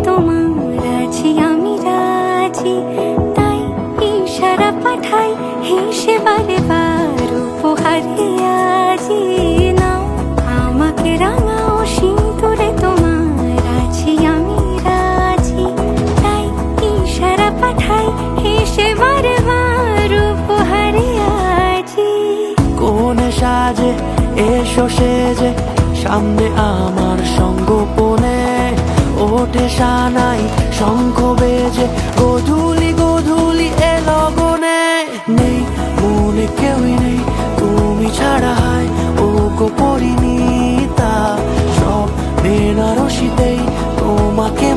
তোমার আছি আমি রাজি, তাই ইশারা পাঠাই হেসে বারে বার উপহারে আজি। নাও আমাকে রাঙাও সিঁদুরে, তোমার আছি আমি রাজি, তাই ইশারা পাঠাই হেসে বারে বার উপহারে আজি। কোনে সাজে এসো সেজে সামনে আমার সঙ্গোপনে, ওঠে সানাই শঙ্খ বেজে গধূলি গধূলি এ লগনে। নেই মনে কেউই নেই তুমি ছাড়া, হায় ও গো পরিণীতা, সব বেনারসিতেই তোমাকে